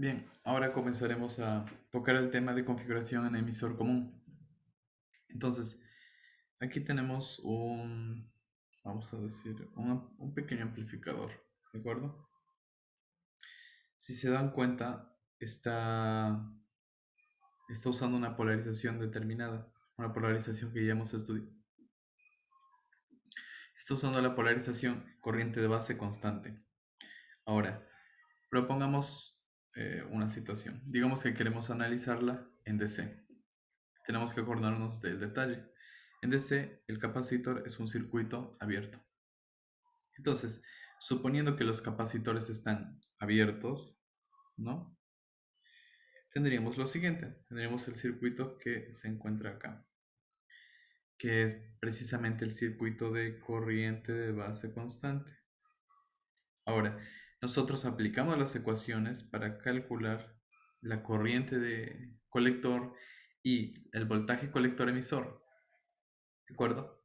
Bien, ahora comenzaremos a tocar el tema de configuración en emisor común. Entonces, aquí tenemos vamos a decir, un pequeño amplificador, ¿de acuerdo? Si se dan cuenta, está usando una polarización determinada, una polarización que ya hemos estudiado. Está usando la polarización corriente de base constante. Ahora, propongamos una situación. Digamos que queremos analizarla en DC. Tenemos que acordarnos del detalle. En DC, el capacitor es un circuito abierto. Entonces, suponiendo que los capacitores están abiertos, ¿no? Tendríamos lo siguiente. Tendríamos el circuito que se encuentra acá, que es precisamente el circuito de corriente de base constante. Ahora, nosotros aplicamos las ecuaciones para calcular la corriente de colector y el voltaje colector emisor, ¿de acuerdo?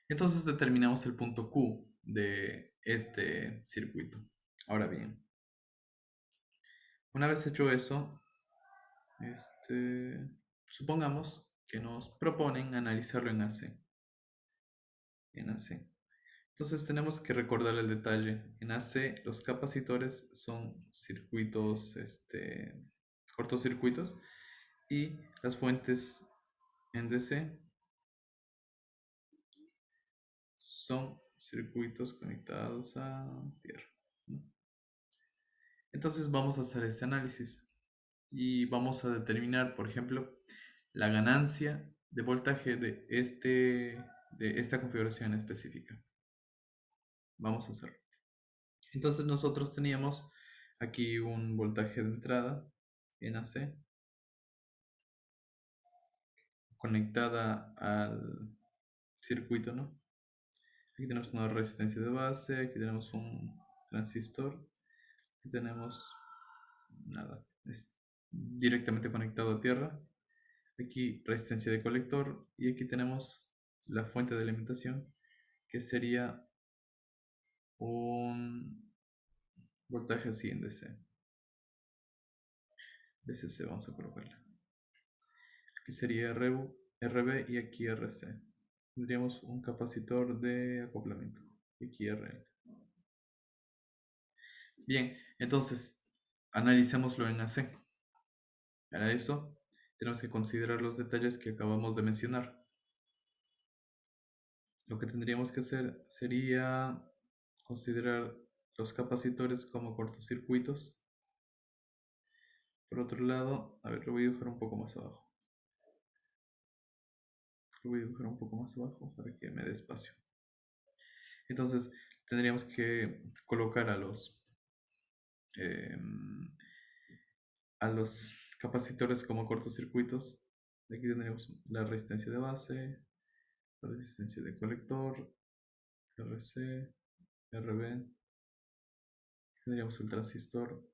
Entonces determinamos el punto Q de este circuito. Ahora bien, una vez hecho eso, supongamos que nos proponen analizarlo en AC. En AC. Entonces tenemos que recordar el detalle. En AC los capacitores son circuitos, cortocircuitos, y las fuentes en DC son circuitos conectados a tierra, ¿no? Entonces vamos a hacer este análisis y vamos a determinar, por ejemplo, la ganancia de voltaje de esta configuración específica. Vamos a hacerlo. Entonces nosotros teníamos aquí un voltaje de entrada en AC conectada al circuito, ¿no? Aquí tenemos una resistencia de base, aquí tenemos un transistor, aquí tenemos nada, es directamente conectado a tierra. Aquí resistencia de colector y aquí tenemos la fuente de alimentación, que sería un voltaje así en DC. DCC vamos a colocarla. Aquí sería RB y aquí RC. Tendríamos un capacitor de acoplamiento. Y aquí RL. Bien, entonces analicémoslo en AC. Para eso tenemos que considerar los detalles que acabamos de mencionar. Lo que tendríamos que hacer sería considerar los capacitores como cortocircuitos. Por otro lado, a ver, lo voy a dibujar un poco más abajo. Lo voy a dibujar un poco más abajo para que me dé espacio. Entonces, tendríamos que colocar a los capacitores como cortocircuitos. Aquí tendríamos la resistencia de base, la resistencia de colector, RC, RB. Tendríamos el transistor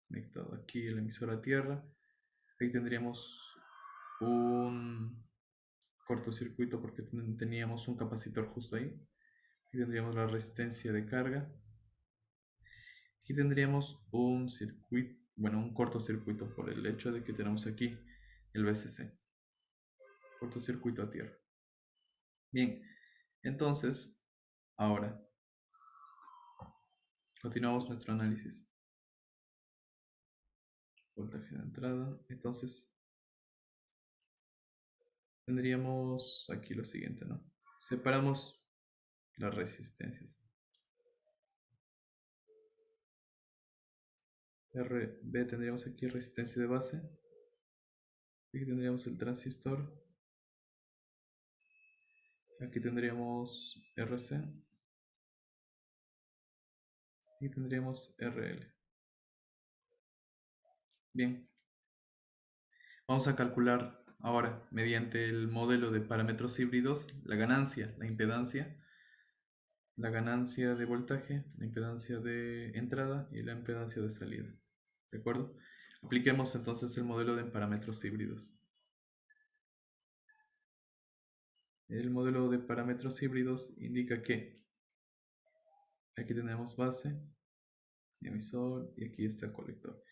conectado aquí, el emisor a tierra. Ahí tendríamos un cortocircuito porque teníamos un capacitor justo ahí. Aquí tendríamos la resistencia de carga. Aquí tendríamos un circuito, bueno, un cortocircuito por el hecho de que tenemos aquí el VCC, cortocircuito a tierra. Bien, entonces, ahora continuamos nuestro análisis. Voltaje de entrada. Entonces, tendríamos aquí lo siguiente, ¿no? Separamos las resistencias. RB tendríamos aquí resistencia de base. Aquí tendríamos el transistor. Aquí tendríamos RC. Aquí tendríamos RL. Bien, vamos a calcular ahora mediante el modelo de parámetros híbridos la ganancia, la ganancia de voltaje, la impedancia de entrada y la impedancia de salida. ¿De acuerdo? Apliquemos entonces el modelo de parámetros híbridos. El modelo de parámetros híbridos indica que aquí tenemos base, emisor, y aquí está el colector.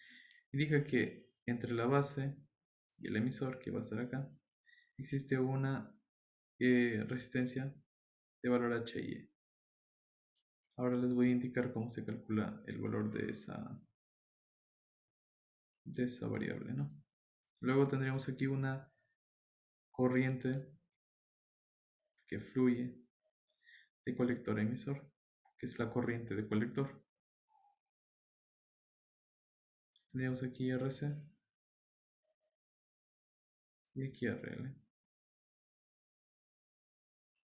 Indica que entre la base y el emisor, que va a estar acá, existe una resistencia de valor HIE. Ahora les voy a indicar cómo se calcula el valor de esa variable, ¿no? Luego tendríamos aquí una corriente que fluye de colector a emisor, que es la corriente de colector. Tendríamos aquí RC y aquí RL.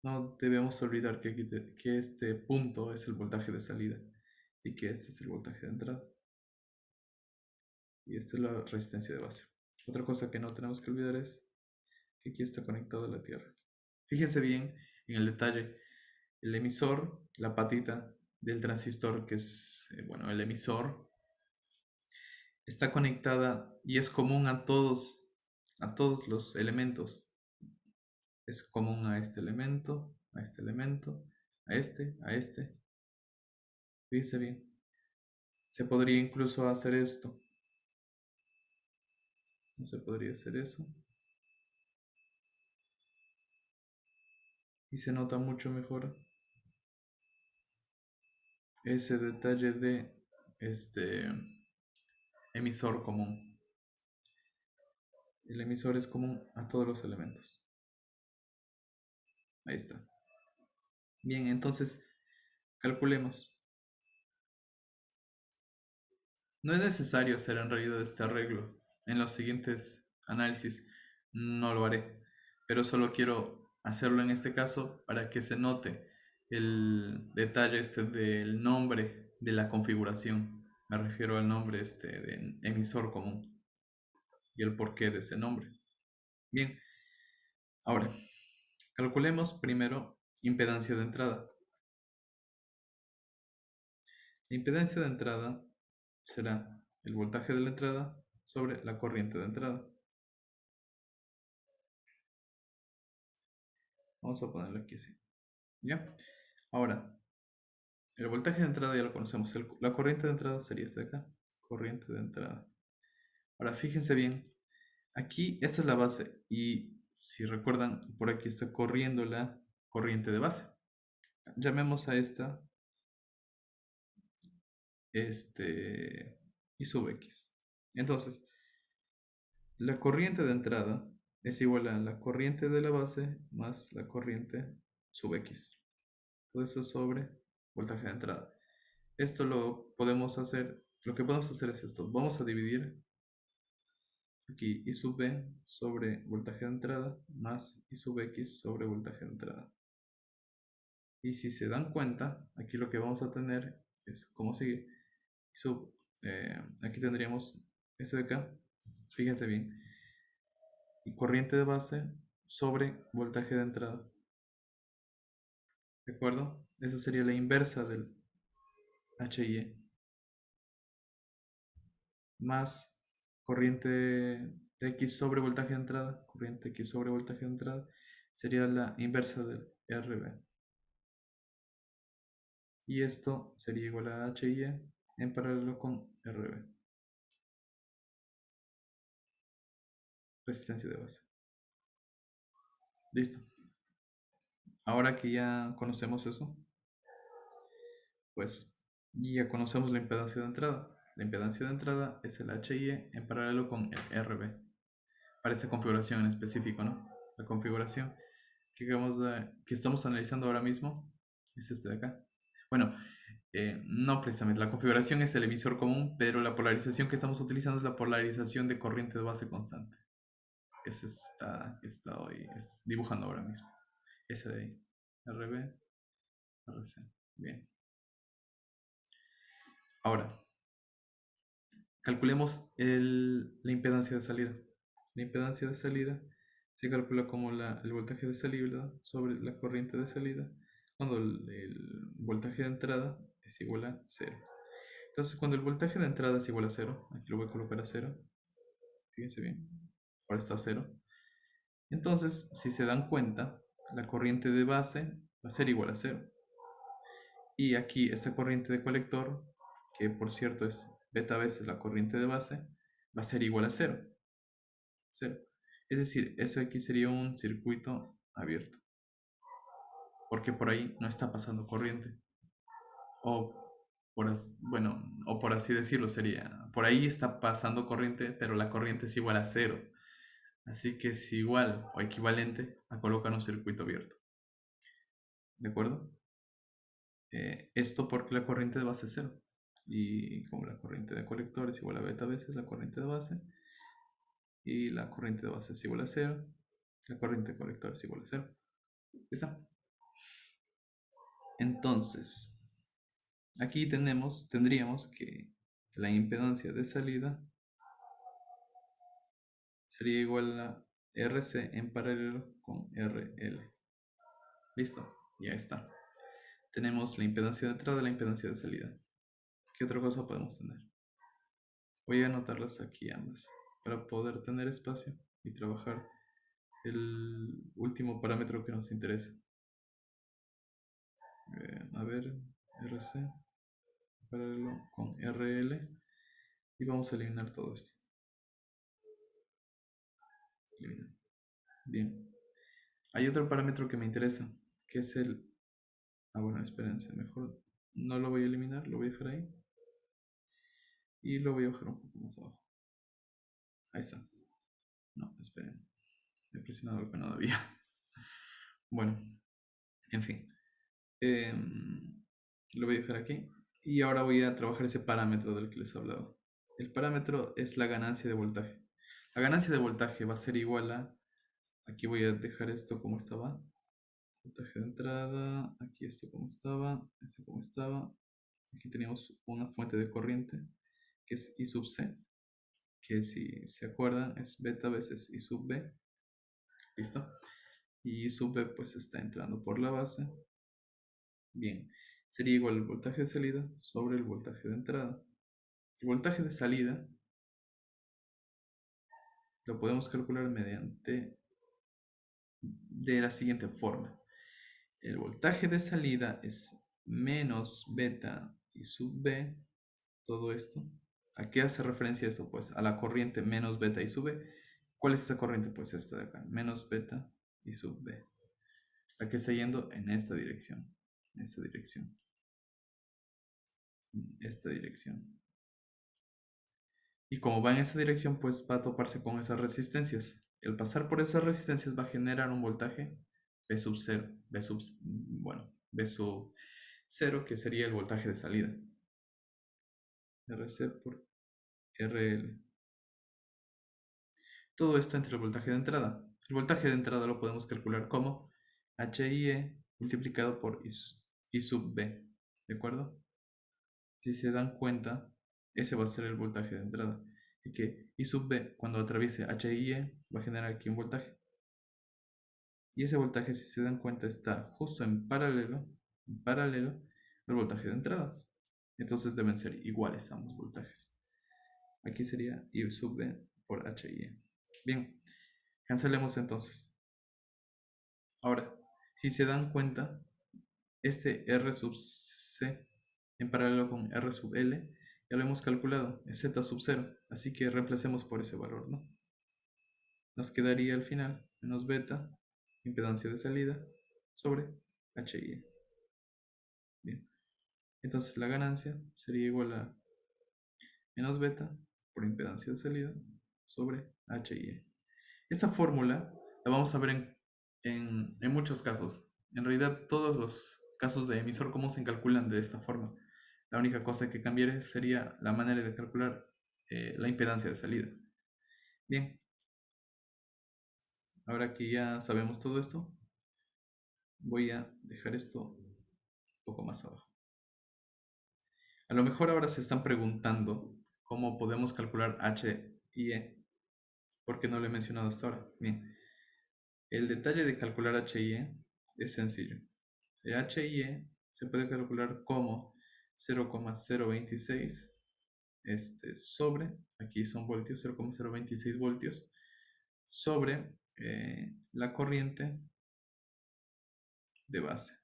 No debemos olvidar que este punto es el voltaje de salida y que este es el voltaje de entrada. Y esta es la resistencia de base. Otra cosa que no tenemos que olvidar es que aquí está conectado a la tierra. Fíjense bien en el detalle. El emisor, la patita del transistor, que es, bueno, el emisor, está conectada y es común a todos los elementos. Es común a este elemento, a este elemento, a este. Fíjense bien. Se podría incluso hacer esto. No se podría hacer eso. Y se nota mucho mejor ese detalle de este emisor común. El emisor es común a todos los elementos. Ahí está. Bien, entonces calculemos. No es necesario hacer en realidad este arreglo. En los siguientes análisis no lo haré, pero solo quiero hacerlo en este caso para que se note el detalle este del nombre de la configuración. Me refiero al nombre este de emisor común y el porqué de ese nombre. Bien, ahora calculemos primero impedancia de entrada. La impedancia de entrada será el voltaje de la entrada sobre la corriente de entrada. Vamos a ponerlo aquí así. ¿Ya? Ahora, el voltaje de entrada ya lo conocemos. La corriente de entrada sería esta de acá. Corriente de entrada. Ahora, fíjense bien. Aquí, esta es la base. Y si recuerdan, por aquí está corriendo la corriente de base. Llamemos a esta y sub X. Entonces, la corriente de entrada es igual a la corriente de la base más la corriente sub X. Todo eso sobre voltaje de entrada. Esto lo que podemos hacer es esto. Vamos a dividir aquí I sub B sobre voltaje de entrada más I sub X sobre voltaje de entrada. Y si se dan cuenta, aquí lo que vamos a tener es como sigue. Aquí tendríamos S de acá, fíjense bien, y corriente de base sobre voltaje de entrada. ¿De acuerdo? Eso sería la inversa del HIE. Más corriente de X sobre voltaje de entrada, corriente X sobre voltaje de entrada, sería la inversa del RB. Y esto sería igual a HIE en paralelo con RB. Resistencia de base. Listo. Ahora que ya conocemos eso, pues ya conocemos la impedancia de entrada. La impedancia de entrada es el HIE en paralelo con el RB. Para esta configuración en específico, ¿no? La configuración que estamos analizando ahora mismo es este de acá. Bueno, no precisamente, la configuración es el emisor común, pero la polarización que estamos utilizando es la polarización de corriente de base constante. Ese está hoy dibujando ahora mismo. Ese de ahí. RB, RC. Bien. Ahora, calculemos la impedancia de salida. La impedancia de salida se calcula como el voltaje de salida sobre la corriente de salida cuando el voltaje de entrada es igual a 0. Entonces, cuando el voltaje de entrada es igual a 0, aquí lo voy a colocar a 0, fíjense bien, ahora está a 0. Entonces, si se dan cuenta, la corriente de base va a ser igual a 0. Y aquí esta corriente de colector, que por cierto es beta veces la corriente de base, va a ser igual a cero. Cero. Es decir, eso aquí sería un circuito abierto, porque por ahí no está pasando corriente. Bueno, o por así decirlo sería, por ahí está pasando corriente, pero la corriente es igual a cero. Así que es igual o equivalente a colocar un circuito abierto. ¿De acuerdo? Esto porque la corriente de base es cero. Y como la corriente de colector es igual a beta veces la corriente de base, y la corriente de base es igual a cero, la corriente de colector es igual a cero. ¿Ya está? Entonces, aquí tendríamos que la impedancia de salida sería igual a RC en paralelo con RL. Listo, ya está. Tenemos la impedancia de entrada y la impedancia de salida. ¿Qué otra cosa podemos tener? Voy a anotarlas aquí ambas para poder tener espacio y trabajar el último parámetro que nos interesa. A ver, RC paralelo con RL y vamos a eliminar todo esto. Eliminar. Bien. Hay otro parámetro que me interesa, que es el... bueno, espérense, mejor no lo voy a eliminar, lo voy a dejar ahí. Y lo voy a bajar un poco más abajo. Ahí está. No, esperen. He presionado algo que no debía. Bueno, en fin. Lo voy a dejar aquí. Y ahora voy a trabajar ese parámetro del que les he hablado. El parámetro es la ganancia de voltaje. La ganancia de voltaje va a ser igual a... Aquí voy a dejar esto como estaba. Voltaje de entrada. Aquí esto como estaba. Esto como estaba. Aquí teníamos una fuente de corriente que es I sub C, que si se acuerdan es beta veces I sub B. ¿Listo? Y I sub B pues está entrando por la base. Bien, sería igual el voltaje de salida sobre el voltaje de entrada. El voltaje de salida lo podemos calcular mediante de la siguiente forma. El voltaje de salida es menos beta I sub B, todo esto. ¿A qué hace referencia eso? Pues a la corriente menos beta I sub B. ¿Cuál es esta corriente? Pues esta de acá, menos beta I sub B. La que está yendo en esta dirección, en esta dirección, en esta dirección. Y como va en esa dirección, pues va a toparse con esas resistencias. El pasar por esas resistencias va a generar un voltaje B sub 0, B sub 0, que sería el voltaje de salida. RC por RL. Todo esto entre el voltaje de entrada. El voltaje de entrada lo podemos calcular como HIE multiplicado por I sub B. ¿De acuerdo? Si se dan cuenta, ese va a ser el voltaje de entrada. Y que I sub B, cuando atraviese HIE, va a generar aquí un voltaje. Y ese voltaje, si se dan cuenta, está justo en paralelo al voltaje de entrada. Entonces deben ser iguales ambos voltajes. Aquí sería I sub B por HIE. Bien, cancelemos entonces. Ahora, si se dan cuenta, este R sub C en paralelo con R sub L, ya lo hemos calculado, es Z sub 0, así que reemplacemos por ese valor, ¿no? Nos quedaría al final menos beta, impedancia de salida, sobre HIE. Bien, entonces la ganancia sería igual a menos beta por impedancia de salida sobre HIE. Esta fórmula la vamos a ver en muchos casos. En realidad todos los casos de emisor común se calculan de esta forma. La única cosa que cambiaría sería la manera de calcular la impedancia de salida. Bien, ahora que ya sabemos todo esto, voy a dejar esto un poco más abajo. A lo mejor ahora se están preguntando cómo podemos calcular H y E, porque no lo he mencionado hasta ahora. Bien, el detalle de calcular H y E es sencillo. El H y E se puede calcular como 0,026 sobre, aquí son voltios, 0,026 voltios, sobre la corriente de base.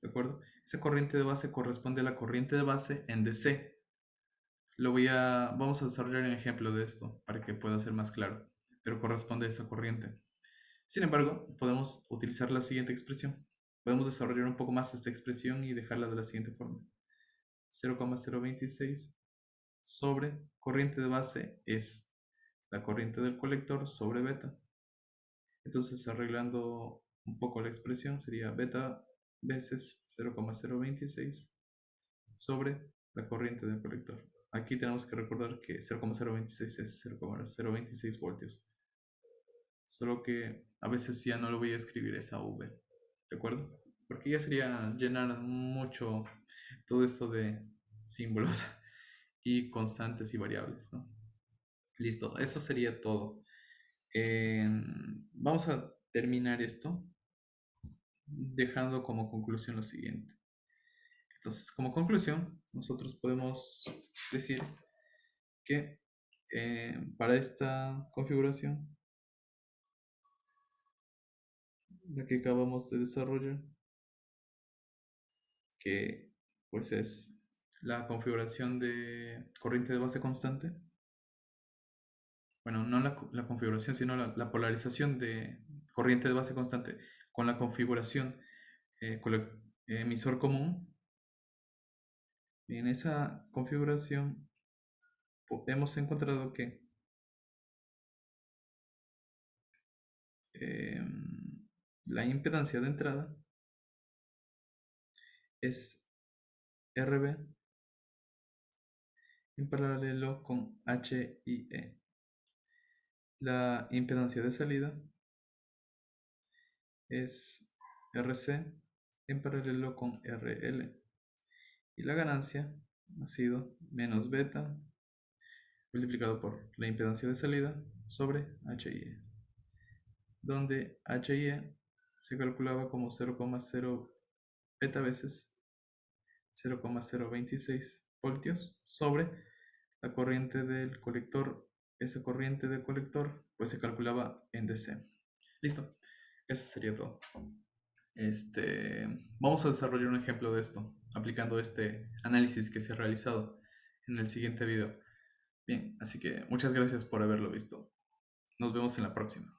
¿De acuerdo? Esa corriente de base corresponde a la corriente de base en DC. Vamos a desarrollar un ejemplo de esto para que pueda ser más claro, pero corresponde a esa corriente. Sin embargo, podemos utilizar la siguiente expresión. Podemos desarrollar un poco más esta expresión y dejarla de la siguiente forma. 0,026 sobre corriente de base es la corriente del colector sobre beta. Entonces, arreglando un poco la expresión, sería beta veces 0,026 sobre la corriente del colector. Aquí tenemos que recordar que 0,026 es 0,026 voltios. Solo que a veces ya no lo voy a escribir esa V, ¿de acuerdo? Porque ya sería llenar mucho todo esto de símbolos y constantes y variables, ¿no? Listo, eso sería todo. Vamos a terminar esto dejando como conclusión lo siguiente. Entonces, como conclusión, nosotros podemos decir que para esta configuración, la que acabamos de desarrollar, que pues es la configuración de corriente de base constante, bueno, no la configuración, sino la polarización de corriente de base constante con la configuración con el emisor común. En esa configuración hemos encontrado que la impedancia de entrada es RB en paralelo con HIE. La impedancia de salida es RC en paralelo con RL. Y la ganancia ha sido menos beta multiplicado por la impedancia de salida sobre HIE, donde HIE se calculaba como 0,0 beta veces 0,026 voltios sobre la corriente del colector. Esa corriente del colector pues se calculaba en DC. Listo, eso sería todo. Vamos a desarrollar un ejemplo de esto, aplicando este análisis que se ha realizado en el siguiente video. Bien, así que muchas gracias por haberlo visto. Nos vemos en la próxima.